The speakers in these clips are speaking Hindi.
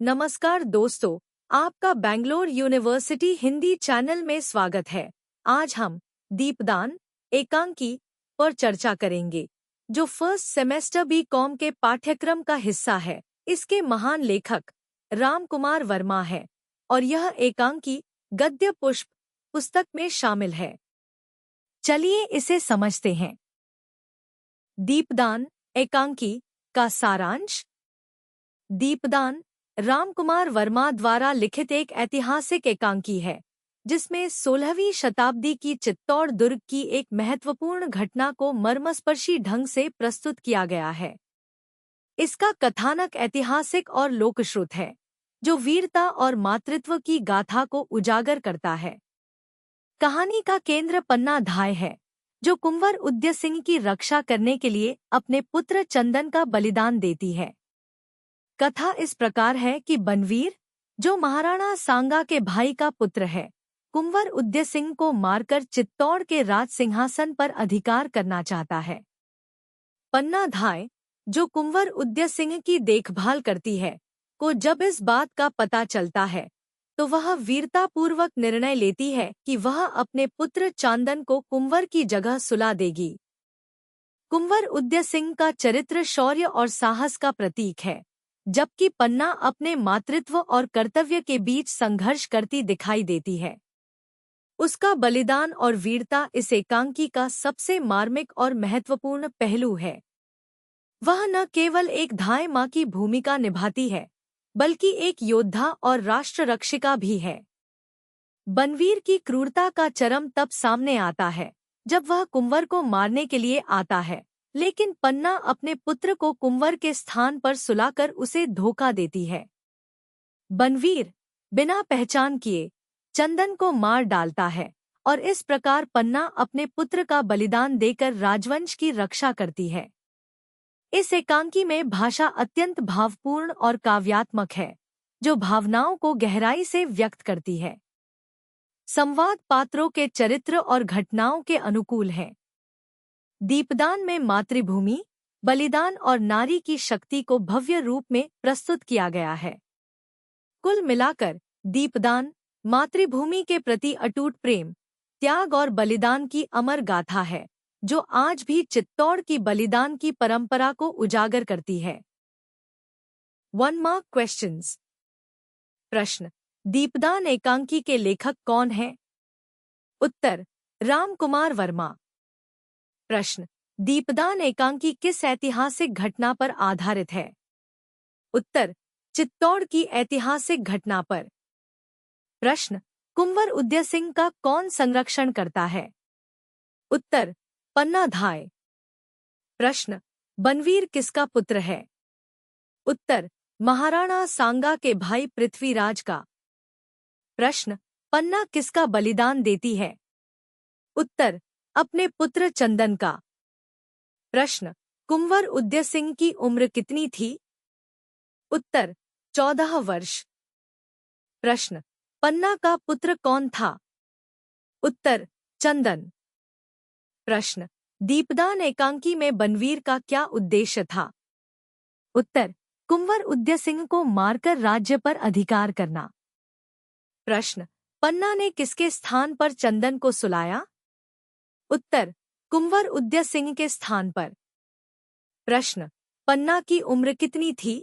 नमस्कार दोस्तों, आपका बैंगलोर यूनिवर्सिटी हिंदी चैनल में स्वागत है। आज हम दीपदान एकांकी पर चर्चा करेंगे, जो फर्स्ट सेमेस्टर बीकॉम के पाठ्यक्रम का हिस्सा है। इसके महान लेखक राम कुमार वर्मा है और यह एकांकी गद्य पुष्प पुस्तक में शामिल है। चलिए इसे समझते हैं। दीपदान एकांकी का सारांश। दीपदान राम कुमार वर्मा द्वारा लिखित एक ऐतिहासिक एकांकी है, जिसमें 16वीं शताब्दी की चित्तौड़ दुर्ग की एक महत्वपूर्ण घटना को मर्मस्पर्शी ढंग से प्रस्तुत किया गया है। इसका कथानक ऐतिहासिक और लोकश्रुत है, जो वीरता और मातृत्व की गाथा को उजागर करता है। कहानी का केंद्र पन्ना धाय है, जो कुंवर उदय सिंह की रक्षा करने के लिए अपने पुत्र चंदन का बलिदान देती है। कथा इस प्रकार है कि बनवीर, जो महाराणा सांगा के भाई का पुत्र है, कुंवर उदय सिंह को मारकर चित्तौड़ के राज सिंहासन पर अधिकार करना चाहता है। पन्ना धाय, जो कुंवर उदय सिंह की देखभाल करती है, को जब इस बात का पता चलता है, तो वह वीरतापूर्वक निर्णय लेती है कि वह अपने पुत्र चांदन को कुंवर की जगह सुला देगी। कुंवर उदय सिंह का चरित्र शौर्य और साहस का प्रतीक है, जबकि पन्ना अपने मातृत्व और कर्तव्य के बीच संघर्ष करती दिखाई देती है। उसका बलिदान और वीरता इस एकांकी का सबसे मार्मिक और महत्वपूर्ण पहलू है। वह न केवल एक धाय माँ की भूमिका निभाती है, बल्कि एक योद्धा और राष्ट्र रक्षिका भी है। बनवीर की क्रूरता का चरम तब सामने आता है जब वह कुंवर को मारने के लिए आता है, लेकिन पन्ना अपने पुत्र को कुंवर के स्थान पर सुलाकर उसे धोखा देती है। बनवीर बिना पहचान किए चंदन को मार डालता है और इस प्रकार पन्ना अपने पुत्र का बलिदान देकर राजवंश की रक्षा करती है। इस एकांकी में भाषा अत्यंत भावपूर्ण और काव्यात्मक है, जो भावनाओं को गहराई से व्यक्त करती है। संवाद पात्रों के चरित्र और घटनाओं के अनुकूल है। दीपदान में मातृभूमि, बलिदान और नारी की शक्ति को भव्य रूप में प्रस्तुत किया गया है। कुल मिलाकर दीपदान मातृभूमि के प्रति अटूट प्रेम, त्याग और बलिदान की अमर गाथा है, जो आज भी चित्तौड़ की बलिदान की परंपरा को उजागर करती है। 1 मार्क क्वेश्चंस। प्रश्न: दीपदान एकांकी के लेखक कौन है? उत्तर: राम कुमार वर्मा। प्रश्न: दीपदान एकांकी किस ऐतिहासिक घटना पर आधारित है? उत्तर: चित्तौड़ की ऐतिहासिक घटना पर। प्रश्न: कुंवर उदय सिंह का कौन संरक्षण करता है? उत्तर: पन्ना धाय। प्रश्न: बनवीर किसका पुत्र है? उत्तर: महाराणा सांगा के भाई पृथ्वीराज का। प्रश्न: पन्ना किसका बलिदान देती है? उत्तर: अपने पुत्र चंदन का। प्रश्न: कुंवर उदय सिंह की उम्र कितनी थी? उत्तर: 14 वर्ष। प्रश्न: पन्ना का पुत्र कौन था? उत्तर: चंदन। प्रश्न: दीपदान एकांकी में बनवीर का क्या उद्देश्य था? उत्तर: कुंवर उदय सिंह को मारकर राज्य पर अधिकार करना। प्रश्न: पन्ना ने किसके स्थान पर चंदन को सुलाया? उत्तर: कुंवर उदय सिंह के स्थान पर। प्रश्न: पन्ना की उम्र कितनी थी?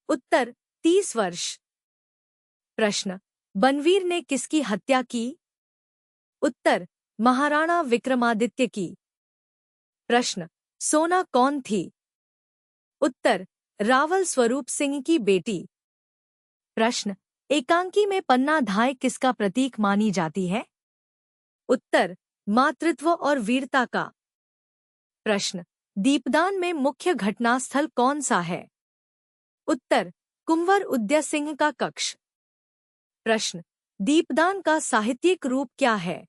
उत्तर: 30 वर्ष। प्रश्न: बनवीर ने किसकी हत्या की? उत्तर: महाराणा विक्रमादित्य की। प्रश्न: सोना कौन थी? उत्तर: रावल स्वरूप सिंह की बेटी। प्रश्न: एकांकी में पन्ना धाय किसका प्रतीक मानी जाती है? उत्तर: मातृत्व और वीरता का। प्रश्न: दीपदान में मुख्य घटनास्थल कौन सा है? उत्तर: कुंवर उदय सिंह का कक्ष। प्रश्न: दीपदान का साहित्यिक रूप क्या है?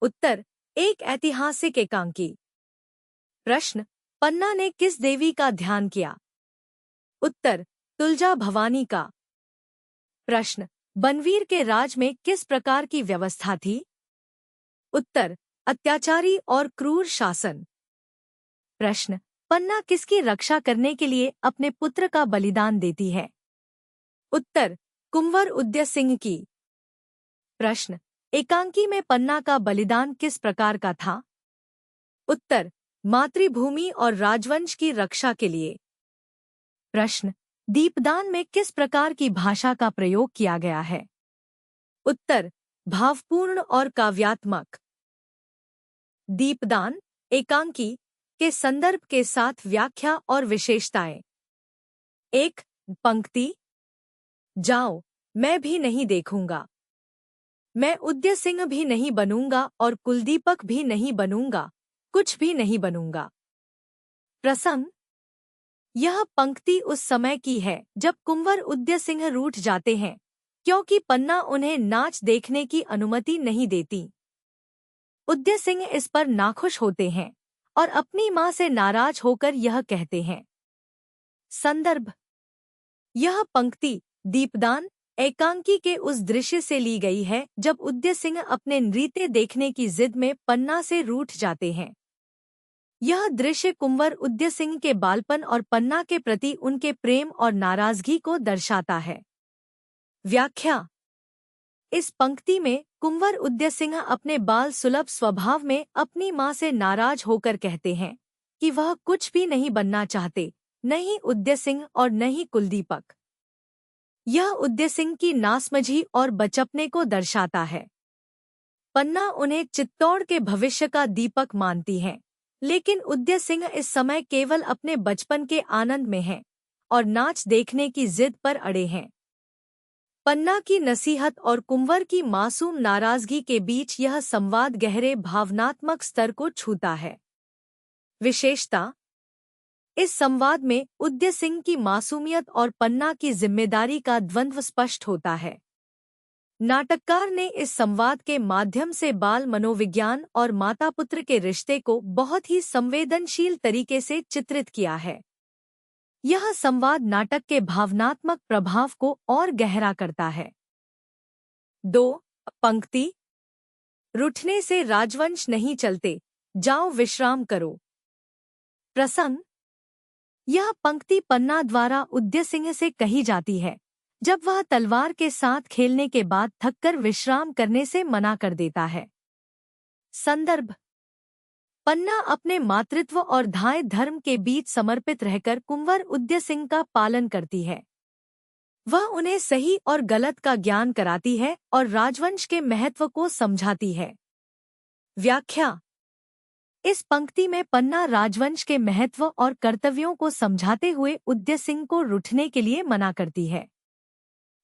उत्तर: एक ऐतिहासिक एकांकी। प्रश्न: पन्ना ने किस देवी का ध्यान किया? उत्तर: तुलजा भवानी का। प्रश्न: बनवीर के राज में किस प्रकार की व्यवस्था थी? उत्तर: अत्याचारी और क्रूर शासन। प्रश्न: पन्ना किसकी रक्षा करने के लिए अपने पुत्र का बलिदान देती है? उत्तर कुंवर उदय सिंह की। प्रश्न, एकांकी में पन्ना का बलिदान किस प्रकार का था? उत्तर, मातृभूमि और राजवंश की रक्षा के लिए। प्रश्न, दीपदान में किस प्रकार की भाषा का प्रयोग किया गया है? उत्तर, भावपूर्ण और काव्यात्मक। दीपदान, एकांकी के संदर्भ के साथ व्याख्या और विशेषताएं। 1. पंक्ति, जाओ, मैं भी नहीं देखूंगा, मैं उदय सिंह भी नहीं बनूंगा और कुलदीपक भी नहीं बनूंगा, कुछ भी नहीं बनूंगा। प्रसंग, यह पंक्ति उस समय की है जब कुंवर उदय सिंह रूठ जाते हैं क्योंकि पन्ना उन्हें नाच देखने की अनुमति नहीं देती। उदय सिंह इस पर नाखुश होते हैं और अपनी मां से नाराज होकर यह कहते हैं। संदर्भ, यह पंक्ति दीपदान एकांकी के उस दृश्य से ली गई है जब उदय सिंह अपने नृत्य देखने की जिद में पन्ना से रूठ जाते हैं। यह दृश्य कुंवर उदय सिंह के बालपन और पन्ना के प्रति उनके प्रेम और नाराजगी को दर्शाता है। व्याख्या, इस पंक्ति में कुंवर उदय सिंह अपने बाल सुलभ स्वभाव में अपनी मां से नाराज होकर कहते हैं कि वह कुछ भी नहीं बनना चाहते, न ही उदय सिंह और न ही कुलदीपक। यह उदय सिंह की नासमझी और बचपने को दर्शाता है। पन्ना उन्हें चित्तौड़ के भविष्य का दीपक मानती हैं, लेकिन उदय सिंह इस समय केवल अपने बचपन के आनंद में हैं और नाच देखने की जिद पर अड़े हैं। पन्ना की नसीहत और कुंवर की मासूम नाराजगी के बीच यह संवाद गहरे भावनात्मक स्तर को छूता है। विशेषता, इस संवाद में उदय सिंह की मासूमियत और पन्ना की जिम्मेदारी का द्वंद्व स्पष्ट होता है। नाटककार ने इस संवाद के माध्यम से बाल मनोविज्ञान और माता पुत्र के रिश्ते को बहुत ही संवेदनशील तरीके से चित्रित किया है। यह संवाद नाटक के भावनात्मक प्रभाव को और गहरा करता है। 2. पंक्ति, रूठने से राजवंश नहीं चलते, जाओ विश्राम करो। प्रसंग, यह पंक्ति पन्ना द्वारा उदय सिंह से कही जाती है जब वह तलवार के साथ खेलने के बाद थककर विश्राम करने से मना कर देता है। संदर्भ, पन्ना अपने मातृत्व और धाय धर्म के बीच समर्पित रहकर कुंवर उदय सिंह का पालन करती है। वह उन्हें सही और गलत का ज्ञान कराती है और राजवंश के महत्व को समझाती है। व्याख्या, इस पंक्ति में पन्ना राजवंश के महत्व और कर्तव्यों को समझाते हुए उदय सिंह को रूठने के लिए मना करती है।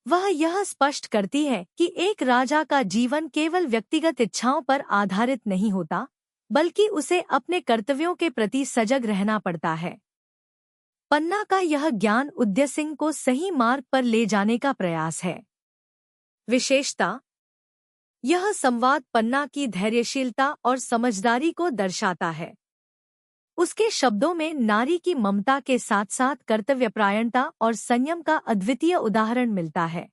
वह यह स्पष्ट करती है कि एक राजा का जीवन केवल व्यक्तिगत इच्छाओं पर आधारित नहीं होता, बल्कि उसे अपने कर्तव्यों के प्रति सजग रहना पड़ता है। पन्ना का यह ज्ञान उदय सिंह को सही मार्ग पर ले जाने का प्रयास है। विशेषता, यह संवाद पन्ना की धैर्यशीलता और समझदारी को दर्शाता है। उसके शब्दों में नारी की ममता के साथ साथ कर्तव्यपरायणता और संयम का अद्वितीय उदाहरण मिलता है।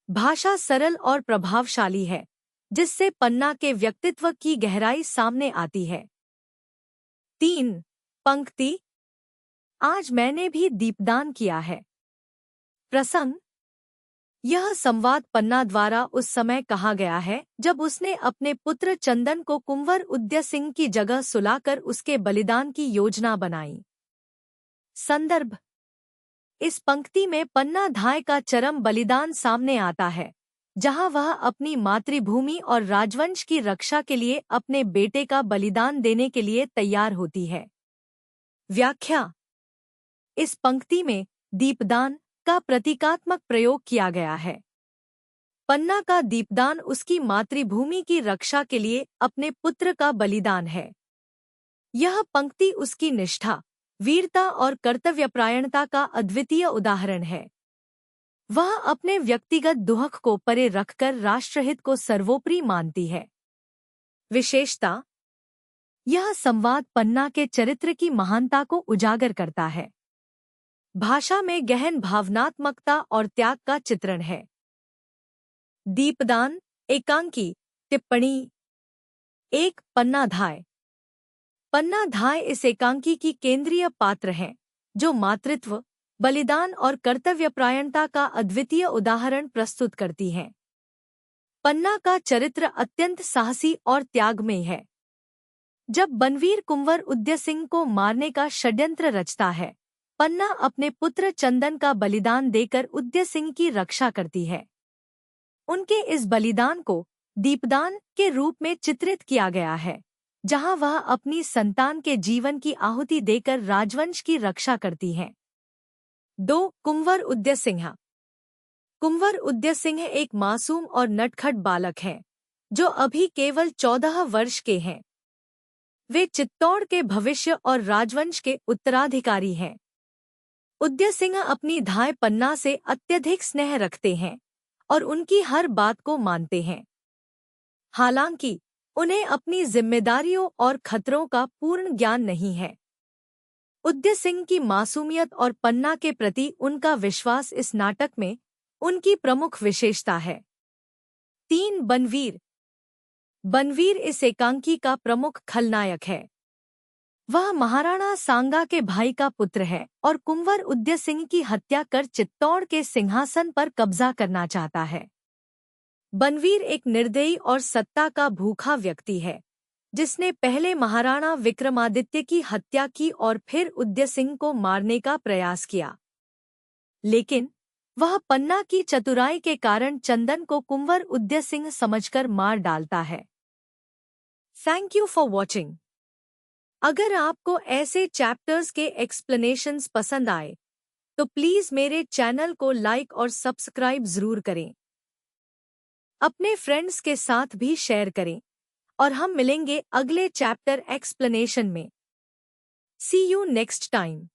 भाषा सरल और प्रभावशाली है, जिससे पन्ना के व्यक्तित्व की गहराई सामने आती है। 3. पंक्ति, आज मैंने भी दीपदान किया है। प्रसंग, यह संवाद पन्ना द्वारा उस समय कहा गया है जब उसने अपने पुत्र चंदन को कुंवर उदय सिंह की जगह सुलाकर उसके बलिदान की योजना बनाई। संदर्भ, इस पंक्ति में पन्ना धाय का चरम बलिदान सामने आता है, जहां वह अपनी मातृभूमि और राजवंश की रक्षा के लिए अपने बेटे का बलिदान देने के लिए तैयार होती है। व्याख्या, इस पंक्ति में दीपदान का प्रतीकात्मक प्रयोग किया गया है। पन्ना का दीपदान उसकी मातृभूमि की रक्षा के लिए अपने पुत्र का बलिदान है। यह पंक्ति उसकी निष्ठा, वीरता और कर्तव्यपरायणता का अद्वितीय उदाहरण है। वह अपने व्यक्तिगत दुख को परे रखकर राष्ट्रहित को सर्वोपरि मानती है। विशेषता, यह संवाद पन्ना के चरित्र की महानता को उजागर करता है। भाषा में गहन भावनात्मकता और त्याग का चित्रण है। दीपदान एकांकी। टिप्पणी 1. पन्ना धाय। पन्ना धाय इस एकांकी की केंद्रीय पात्र हैं, जो मातृत्व, बलिदान और कर्तव्यपरायणता का अद्वितीय उदाहरण प्रस्तुत करती हैं। पन्ना का चरित्र अत्यंत साहसी और त्यागमय है। जब बनवीर कुंवर उदय सिंह को मारने का षड्यंत्र रचता है, पन्ना अपने पुत्र चंदन का बलिदान देकर उदय सिंह की रक्षा करती है। उनके इस बलिदान को दीपदान के रूप में चित्रित किया गया है, जहां वह अपनी संतान के जीवन की आहुति देकर राजवंश की रक्षा करती हैं। 2. कुंवर उदय सिंह। कुंवर उदय सिंह एक मासूम और नटखट बालक हैं, जो अभी केवल 14 वर्ष के हैं। वे चित्तौड़ के भविष्य और राजवंश के उत्तराधिकारी हैं। उदय सिंह अपनी धाय पन्ना से अत्यधिक स्नेह रखते हैं और उनकी हर बात को मानते हैं। हालांकि उन्हें अपनी जिम्मेदारियों और खतरों का पूर्ण ज्ञान नहीं है। उदय सिंह की मासूमियत और पन्ना के प्रति उनका विश्वास इस नाटक में उनकी प्रमुख विशेषता है। 3. बनवीर। बनवीर इस एकांकी का प्रमुख खलनायक है। वह महाराणा सांगा के भाई का पुत्र है और कुंवर उदय सिंह की हत्या कर चित्तौड़ के सिंहासन पर कब्जा करना चाहता है। बनवीर एक निर्दयी और सत्ता का भूखा व्यक्ति है, जिसने पहले महाराणा विक्रमादित्य की हत्या की और फिर उदय सिंह को मारने का प्रयास किया। लेकिन वह पन्ना की चतुराई के कारण चंदन को कुंवर उदय सिंह समझकर मार डालता है। Thank you for watching. अगर आपको ऐसे चैप्टर्स के एक्सप्लेनेशंस पसंद आए तो प्लीज़ मेरे चैनल को लाइक और सब्सक्राइब ज़रूर करें। अपने फ्रेंड्स के साथ भी शेयर करें और हम मिलेंगे अगले चैप्टर एक्सप्लेनेशन में। सी यू नेक्स्ट टाइम।